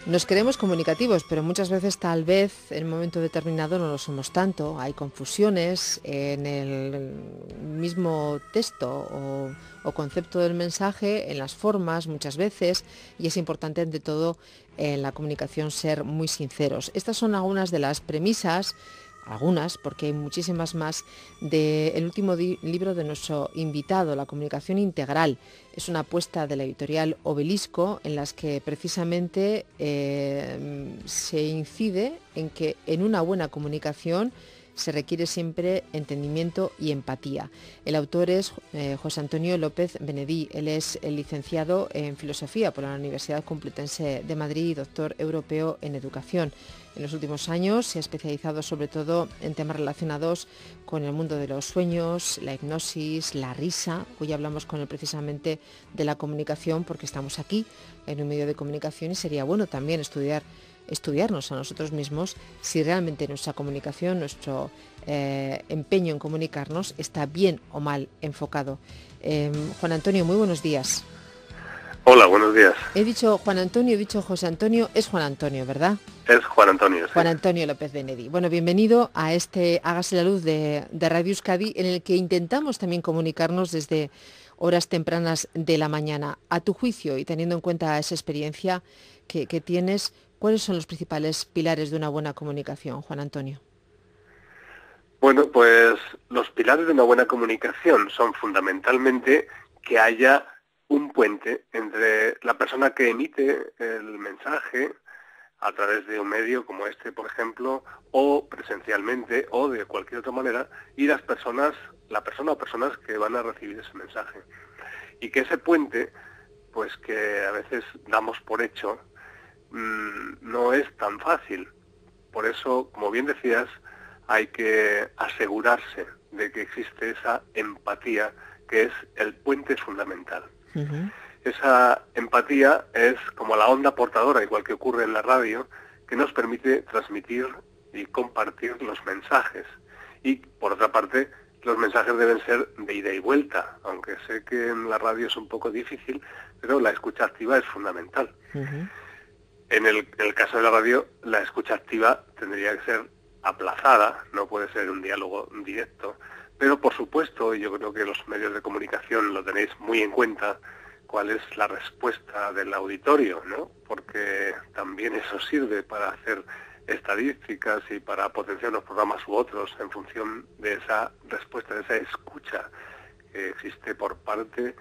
Nos creemos comunicativos, pero muchas veces tal vez en un momento determinado no lo somos tanto. Hay confusiones en el mismo texto o concepto del mensaje, en las formas muchas veces, y es importante ante todo en la comunicación ser muy sinceros. Estas son algunas de las premisas, algunas, porque hay muchísimas más, del último libro de nuestro invitado, La comunicación integral. Es una apuesta de la editorial Obelisco en las que precisamente se incide en que en una buena comunicación se requiere siempre entendimiento y empatía. El autor es José Antonio López Benedí. Él es el licenciado en Filosofía por la Universidad Complutense de Madrid y doctor europeo en Educación. En los últimos años se ha especializado sobre todo en temas relacionados con el mundo de los sueños, la hipnosis, la risa. Hoy hablamos con él precisamente de la comunicación porque estamos aquí en un medio de comunicación y sería bueno también estudiarnos a nosotros mismos si realmente nuestra comunicación, nuestro empeño en comunicarnos está bien o mal enfocado. Juan Antonio, muy buenos días. Hola, buenos días. He dicho Juan Antonio, he dicho José Antonio, es Juan Antonio, ¿verdad? Es Juan Antonio, sí. Juan Antonio López Benedí. Bueno, bienvenido a este Hágase la Luz de Radio Euskadi, en el que intentamos también comunicarnos desde horas tempranas de la mañana. A tu juicio y teniendo en cuenta esa experiencia que tienes, ¿cuáles son los principales pilares de una buena comunicación, Juan Antonio? Bueno, pues los pilares de una buena comunicación son fundamentalmente que haya un puente entre la persona que emite el mensaje a través de un medio como este, por ejemplo, o presencialmente, o de cualquier otra manera, y la persona o personas que van a recibir ese mensaje. Y que ese puente, pues que a veces damos por hecho, no es tan fácil. Por eso, como bien decías, hay que asegurarse de que existe esa empatía, que es el puente fundamental. Uh-huh. Esa empatía es como la onda portadora, igual que ocurre en la radio, que nos permite transmitir y compartir los mensajes. Y, por otra parte, los mensajes deben ser de ida y vuelta, aunque sé que en la radio es un poco difícil, pero la escucha activa es fundamental. Uh-huh. En el caso de la radio, la escucha activa tendría que ser aplazada, no puede ser un diálogo directo, pero por supuesto, y yo creo que los medios de comunicación lo tenéis muy en cuenta, cuál es la respuesta del auditorio, ¿no? Porque también eso sirve para hacer estadísticas y para potenciar unos programas u otros en función de esa respuesta, de esa escucha que existe por parte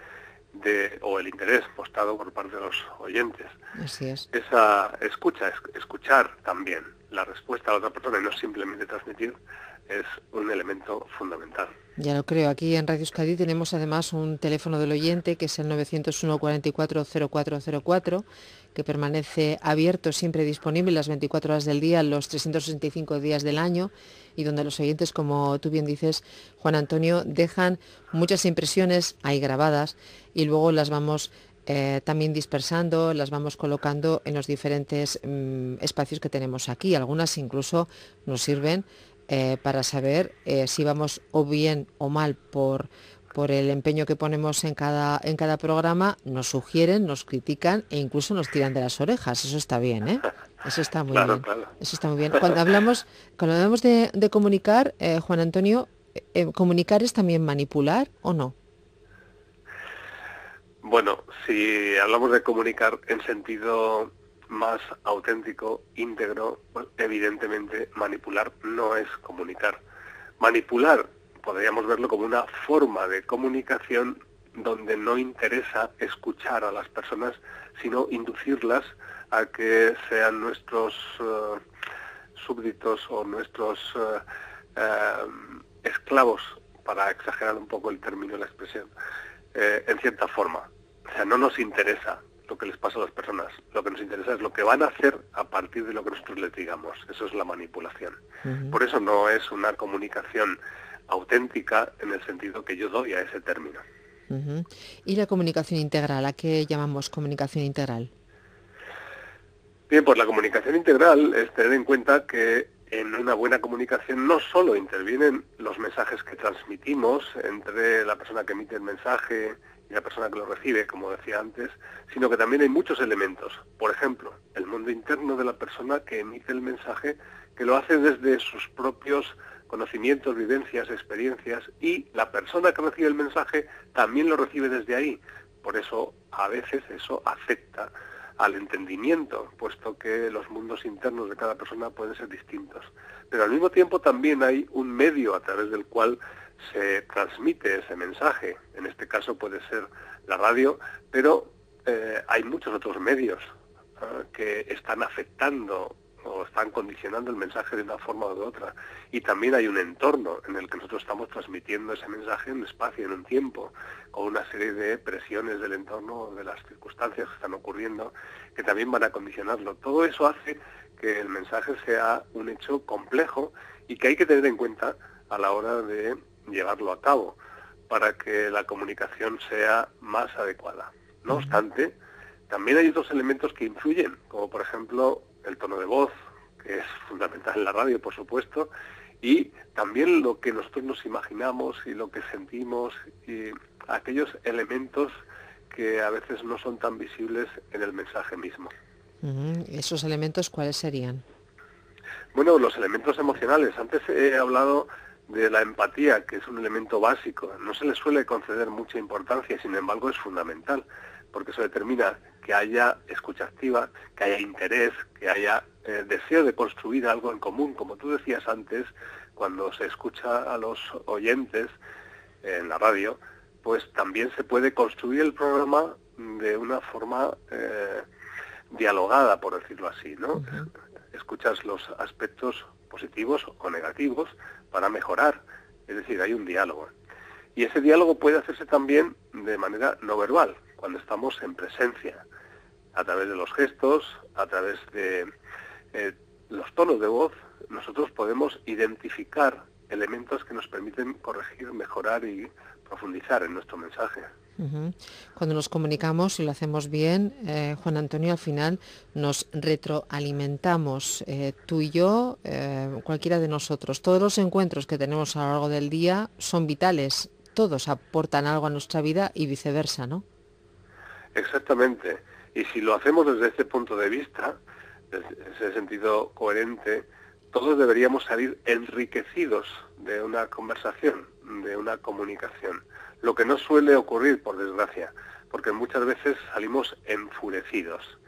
de, o el interés mostrado por parte de los oyentes. Así es. Esa escucha, escuchar también la respuesta a la otra persona y no simplemente transmitir, es un elemento fundamental. Ya lo creo. Aquí en Radio Euskadi tenemos además un teléfono del oyente que es el 901 44 0404, que permanece abierto, siempre disponible las 24 horas del día, los 365 días del año, y donde los oyentes, como tú bien dices, Juan Antonio, dejan muchas impresiones ahí grabadas y luego las vamos también dispersando, las vamos colocando en los diferentes espacios que tenemos aquí. Algunas incluso nos sirven para saber si vamos o bien o mal por el empeño que ponemos en cada programa. Nos sugieren, nos critican e incluso nos tiran de las orejas. Eso está bien, ¿eh? Eso está muy bien. Claro. Eso está muy bien. Cuando hablamos de comunicar, Juan Antonio, ¿comunicar es también manipular o no? Bueno, si hablamos de comunicar en sentido más auténtico, íntegro, pues evidentemente manipular no es comunicar. Manipular podríamos verlo como una forma de comunicación donde no interesa escuchar a las personas, sino inducirlas a que sean nuestros súbditos o nuestros esclavos, para exagerar un poco el término y la expresión, en cierta forma. O sea, no nos interesa lo que les pasa a las personas, lo que nos interesa es lo que van a hacer a partir de lo que nosotros les digamos. Eso es la manipulación. Uh-huh. Por eso no es una comunicación auténtica en el sentido que yo doy a ese término. Uh-huh. ¿Y la comunicación integral? ¿A qué llamamos comunicación integral? Bien, pues la comunicación integral es tener en cuenta que en una buena comunicación no solo intervienen los mensajes que transmitimos entre la persona que emite el mensaje y la persona que lo recibe, como decía antes, sino que también hay muchos elementos. Por ejemplo, el mundo interno de la persona que emite el mensaje, que lo hace desde sus propios conocimientos, vivencias, experiencias, y la persona que recibe el mensaje también lo recibe desde ahí. Por eso, a veces eso afecta al entendimiento, puesto que los mundos internos de cada persona pueden ser distintos. Pero al mismo tiempo también hay un medio a través del cual se transmite ese mensaje. En este caso puede ser la radio, pero hay muchos otros medios que están afectando o están condicionando el mensaje de una forma u otra. Y también hay un entorno en el que nosotros estamos transmitiendo ese mensaje en un espacio, en un tiempo, con una serie de presiones del entorno, de las circunstancias que están ocurriendo, que también van a condicionarlo. Todo eso hace que el mensaje sea un hecho complejo y que hay que tener en cuenta a la hora de llevarlo a cabo, para que la comunicación sea más adecuada. No obstante, también hay otros elementos que influyen, como por ejemplo el tono de voz, que es fundamental en la radio, por supuesto, y también lo que nosotros nos imaginamos y lo que sentimos, y aquellos elementos que a veces no son tan visibles en el mensaje mismo. ¿Esos elementos cuáles serían? Bueno, los elementos emocionales. Antes he hablado de la empatía, que es un elemento básico. No se le suele conceder mucha importancia, sin embargo es fundamental, porque eso determina que haya escucha activa, que haya interés, que haya deseo de construir algo en común. Como tú decías antes, cuando se escucha a los oyentes en la radio, pues también se puede construir el programa de una forma dialogada, por decirlo así, ¿no? Uh-huh. Escuchas los aspectos positivos o negativos para mejorar, es decir, hay un diálogo. Y ese diálogo puede hacerse también de manera no verbal, cuando estamos en presencia, a través de los gestos, a través de los tonos de voz. Nosotros podemos identificar elementos que nos permiten corregir, mejorar y profundizar en nuestro mensaje. Uh-huh. Cuando nos comunicamos y lo hacemos bien, Juan Antonio, al final nos retroalimentamos, tú y yo, cualquiera de nosotros. Todos los encuentros que tenemos a lo largo del día son vitales, todos aportan algo a nuestra vida y viceversa, ¿no? Exactamente. Y si lo hacemos desde este punto de vista, desde ese sentido coherente, todos deberíamos salir enriquecidos de una conversación, de una comunicación. Lo que no suele ocurrir, por desgracia, porque muchas veces salimos enfurecidos.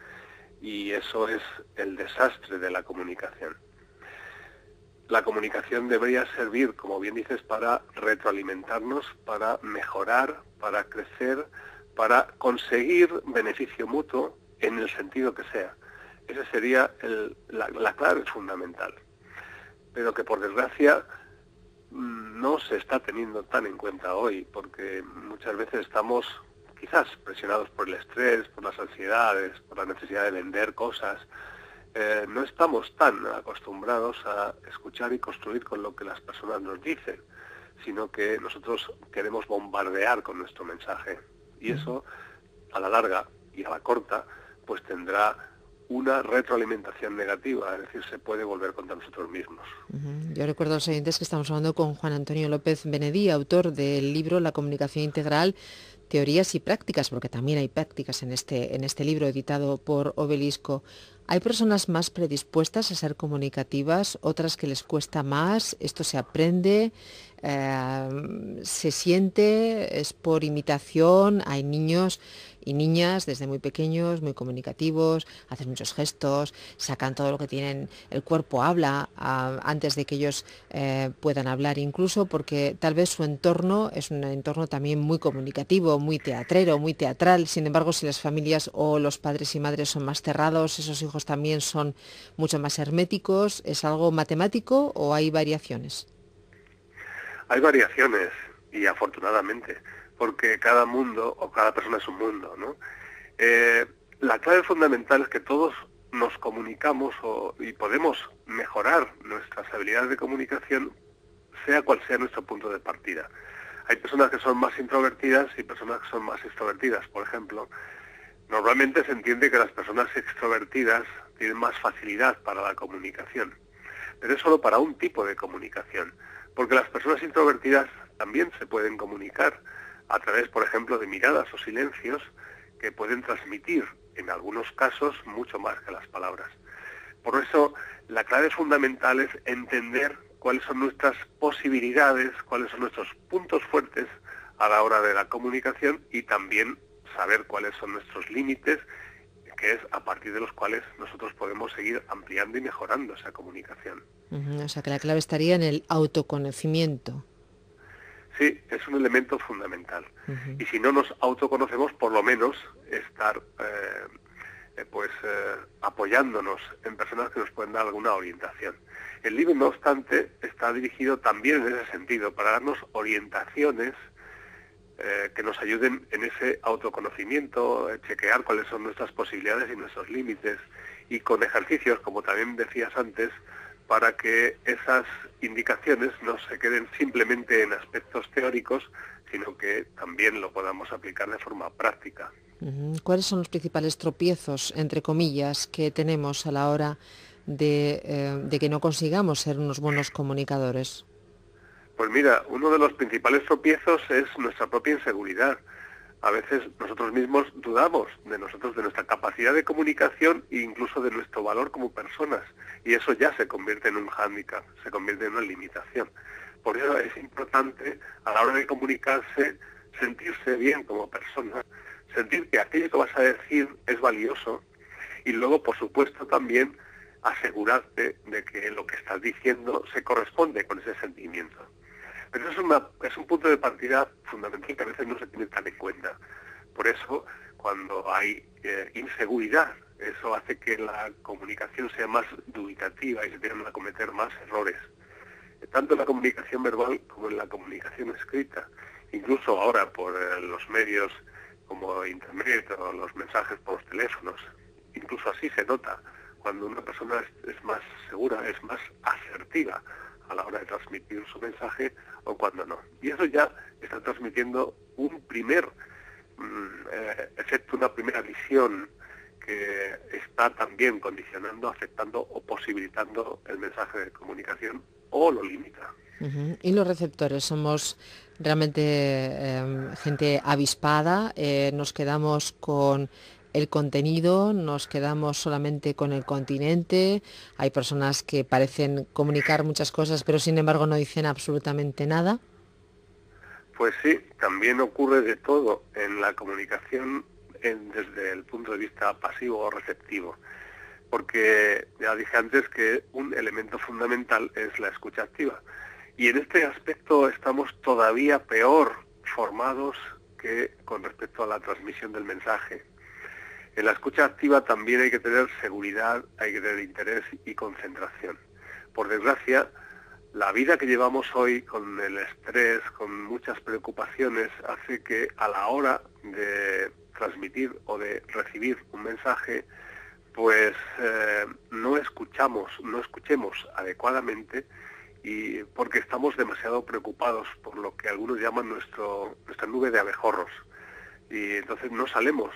Y eso es el desastre de la comunicación. La comunicación debería servir, como bien dices, para retroalimentarnos, para mejorar, para crecer, para conseguir beneficio mutuo en el sentido que sea. Esa sería la clave fundamental. Pero que por desgracia no se está teniendo tan en cuenta hoy, porque muchas veces estamos quizás presionados por el estrés, por las ansiedades, por la necesidad de vender cosas. No estamos tan acostumbrados a escuchar y construir con lo que las personas nos dicen, sino que nosotros queremos bombardear con nuestro mensaje. Y eso, a la larga y a la corta, pues tendrá una retroalimentación negativa, es decir, se puede volver contra nosotros mismos. Uh-huh. Yo recuerdo a los oyentes que estamos hablando con Juan Antonio López Benedí, autor del libro La comunicación integral, teorías y prácticas, porque también hay prácticas en este libro editado por Obelisco. ¿Hay personas más predispuestas a ser comunicativas, otras que les cuesta más? ¿Esto se aprende? ¿Se siente? ¿Es por imitación? Hay niños y niñas desde muy pequeños, muy comunicativos, hacen muchos gestos, sacan todo lo que tienen, el cuerpo habla antes de que ellos puedan hablar, incluso porque tal vez su entorno es un entorno también muy comunicativo, muy teatrero, muy teatral. Sin embargo, si las familias o los padres y madres son más cerrados, esos hijos también son mucho más herméticos. ¿Es algo matemático o hay variaciones? Hay variaciones, y afortunadamente, porque cada mundo o cada persona es un mundo, ¿no? La clave fundamental es que todos nos comunicamos y podemos mejorar nuestras habilidades de comunicación, sea cual sea nuestro punto de partida. Hay personas que son más introvertidas y personas que son más extrovertidas, por ejemplo. Normalmente se entiende que las personas extrovertidas tienen más facilidad para la comunicación, pero es solo para un tipo de comunicación, porque las personas introvertidas también se pueden comunicar a través, por ejemplo, de miradas o silencios que pueden transmitir, en algunos casos, mucho más que las palabras. Por eso, la clave fundamental es entender cuáles son nuestras posibilidades, cuáles son nuestros puntos fuertes a la hora de la comunicación y también saber cuáles son nuestros límites, que es a partir de los cuales nosotros podemos seguir ampliando y mejorando esa comunicación. O sea que la clave estaría en el autoconocimiento. Sí, es un elemento fundamental. Y si no nos autoconocemos, por lo menos estar apoyándonos en personas que nos pueden dar alguna orientación. El libro, no obstante, está dirigido también en ese sentido, para darnos orientaciones que nos ayuden en ese autoconocimiento, chequear cuáles son nuestras posibilidades y nuestros límites, y con ejercicios, como también decías antes, para que esas indicaciones no se queden simplemente en aspectos teóricos, sino que también lo podamos aplicar de forma práctica. ¿Cuáles son los principales tropiezos, entre comillas, que tenemos a la hora de que no consigamos ser unos buenos comunicadores? Pues mira, uno de los principales tropiezos es nuestra propia inseguridad. A veces nosotros mismos dudamos de nosotros, de nuestra capacidad de comunicación e incluso de nuestro valor como personas. Y eso ya se convierte en un hándicap, se convierte en una limitación. Por eso es importante, a la hora de comunicarse, sentirse bien como persona, sentir que aquello que vas a decir es valioso y luego, por supuesto, también asegurarte de que lo que estás diciendo se corresponde con ese sentimiento. Pero es un punto de partida fundamental que a veces no se tiene tan en cuenta. Por eso, cuando hay inseguridad, eso hace que la comunicación sea más dubitativa y se tiendan a cometer más errores, tanto en la comunicación verbal como en la comunicación escrita. Incluso ahora por los medios como Internet o los mensajes por los teléfonos, incluso así se nota cuando una persona es más segura, es más asertiva a la hora de transmitir su mensaje o cuando no. Y eso ya está transmitiendo un primer efecto, una primera visión que está también condicionando, afectando o posibilitando el mensaje de comunicación o lo limita. Y los receptores, somos realmente gente avispada, nos quedamos con el contenido, nos quedamos solamente con el continente, hay personas que parecen comunicar muchas cosas, pero sin embargo no dicen absolutamente nada. Pues sí, también ocurre de todo en la comunicación desde el punto de vista pasivo o receptivo, porque ya dije antes que un elemento fundamental es la escucha activa. Y en este aspecto estamos todavía peor formados que con respecto a la transmisión del mensaje. En la escucha activa también hay que tener seguridad, hay que tener interés y concentración. Por desgracia, la vida que llevamos hoy con el estrés, con muchas preocupaciones, hace que a la hora de transmitir o de recibir un mensaje, pues no escuchemos adecuadamente, y porque estamos demasiado preocupados por lo que algunos llaman nuestra nube de abejorros. Y entonces no salimos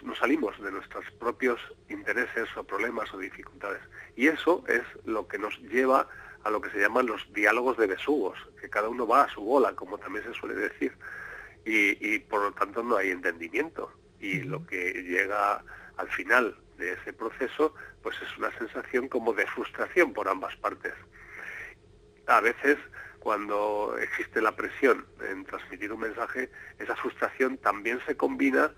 de nuestros propios intereses o problemas o dificultades. Y eso es lo que nos lleva a lo que se llaman los diálogos de besugos, que cada uno va a su bola, como también se suele decir. Y por lo tanto no hay entendimiento. Y lo que llega al final de ese proceso, pues es una sensación como de frustración por ambas partes. A veces, cuando existe la presión en transmitir un mensaje, esa frustración también se combina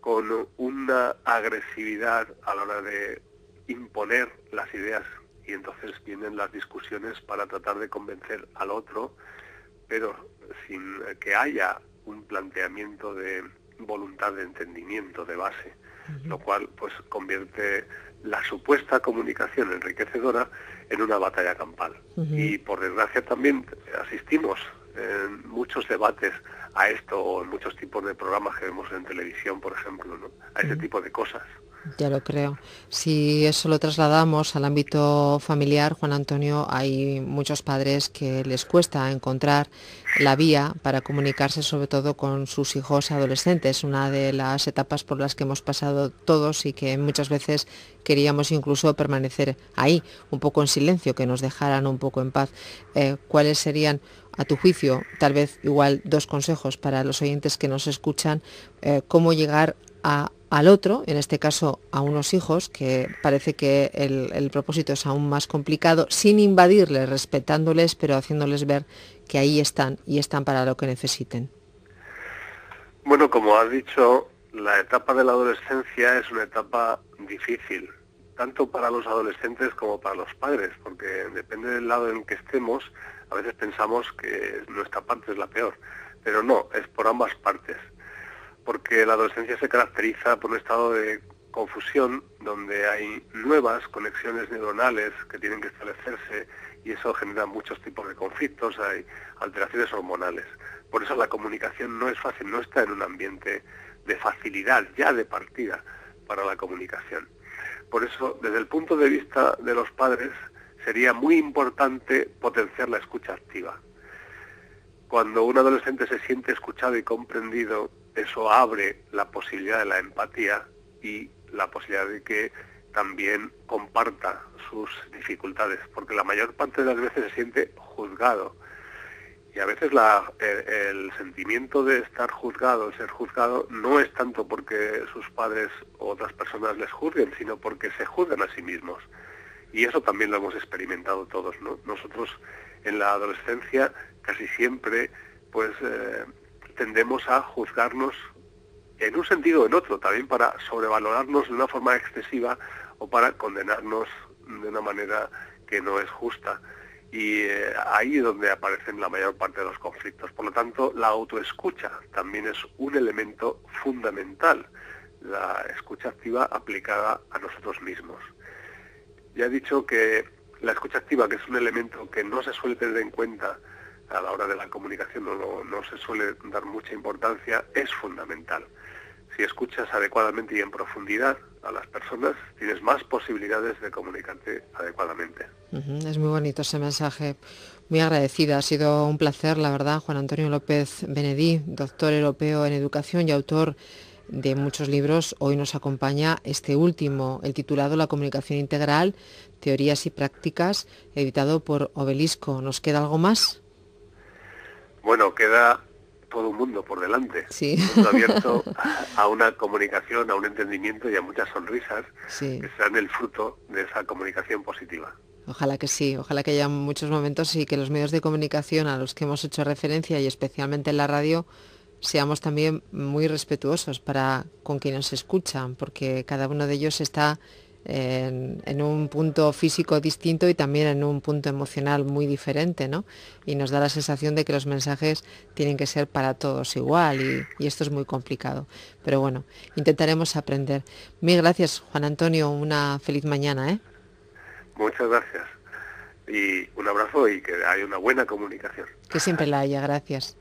con una agresividad a la hora de imponer las ideas, y entonces vienen las discusiones para tratar de convencer al otro, pero sin que haya un planteamiento de voluntad de entendimiento de base, lo cual pues convierte la supuesta comunicación enriquecedora en una batalla campal. Y por desgracia también asistimos en muchos debates a esto, o en muchos tipos de programas que vemos en televisión, por ejemplo, ¿no? A ese tipo de cosas. Ya lo creo. Si eso lo trasladamos al ámbito familiar, Juan Antonio, hay muchos padres que les cuesta encontrar la vía para comunicarse sobre todo con sus hijos adolescentes, una de las etapas por las que hemos pasado todos y que muchas veces queríamos incluso permanecer ahí, un poco en silencio, que nos dejaran un poco en paz. ¿Cuáles serían, a tu juicio, tal vez igual dos consejos para los oyentes que nos escuchan, cómo llegar al otro, en este caso a unos hijos, que parece que el propósito es aún más complicado, sin invadirles, respetándoles, pero haciéndoles ver que ahí están y están para lo que necesiten? Bueno, como has dicho, la etapa de la adolescencia es una etapa difícil, tanto para los adolescentes como para los padres, porque depende del lado en que estemos, a veces pensamos que nuestra parte es la peor, pero no, es por ambas partes, porque la adolescencia se caracteriza por un estado de confusión donde hay nuevas conexiones neuronales que tienen que establecerse y eso genera muchos tipos de conflictos, hay alteraciones hormonales. Por eso la comunicación no es fácil, no está en un ambiente de facilidad ya de partida para la comunicación. Por eso, desde el punto de vista de los padres, sería muy importante potenciar la escucha activa. Cuando un adolescente se siente escuchado y comprendido, eso abre la posibilidad de la empatía y la posibilidad de que también comparta sus dificultades, porque la mayor parte de las veces se siente juzgado. Y a veces el sentimiento de estar juzgado, ser juzgado, no es tanto porque sus padres o otras personas les juzguen, sino porque se juzgan a sí mismos. Y eso también lo hemos experimentado todos, ¿no? Nosotros en la adolescencia casi siempre pues tendemos a juzgarnos en un sentido o en otro, también para sobrevalorarnos de una forma excesiva o para condenarnos de una manera que no es justa. Y ahí es donde aparecen la mayor parte de los conflictos. Por lo tanto, la autoescucha también es un elemento fundamental, la escucha activa aplicada a nosotros mismos. Ya he dicho que la escucha activa, que es un elemento que no se suele tener en cuenta a la hora de la comunicación, no se suele dar mucha importancia, es fundamental. Si escuchas adecuadamente y en profundidad a las personas, tienes más posibilidades de comunicarte adecuadamente. Es muy bonito ese mensaje. Muy agradecida. Ha sido un placer, la verdad, Juan Antonio López Benedí, doctor europeo en educación y autor de muchos libros. Hoy nos acompaña este último, el titulado La comunicación integral, teorías y prácticas, editado por Obelisco. ¿Nos queda algo más? Bueno, queda todo un mundo por delante. Sí. Un mundo abierto a una comunicación, a un entendimiento y a muchas sonrisas Sí. que serán el fruto de esa comunicación positiva. Ojalá que sí, ojalá que haya muchos momentos y que los medios de comunicación a los que hemos hecho referencia y especialmente en la radio seamos también muy respetuosos para con quienes escuchan, porque cada uno de ellos está en un punto físico distinto y también en un punto emocional muy diferente, ¿no? Y nos da la sensación de que los mensajes tienen que ser para todos igual y esto es muy complicado. Pero bueno, intentaremos aprender. Mil gracias, Juan Antonio, una feliz mañana, ¿eh? Muchas gracias. Y un abrazo y que haya una buena comunicación. Que siempre la haya, gracias.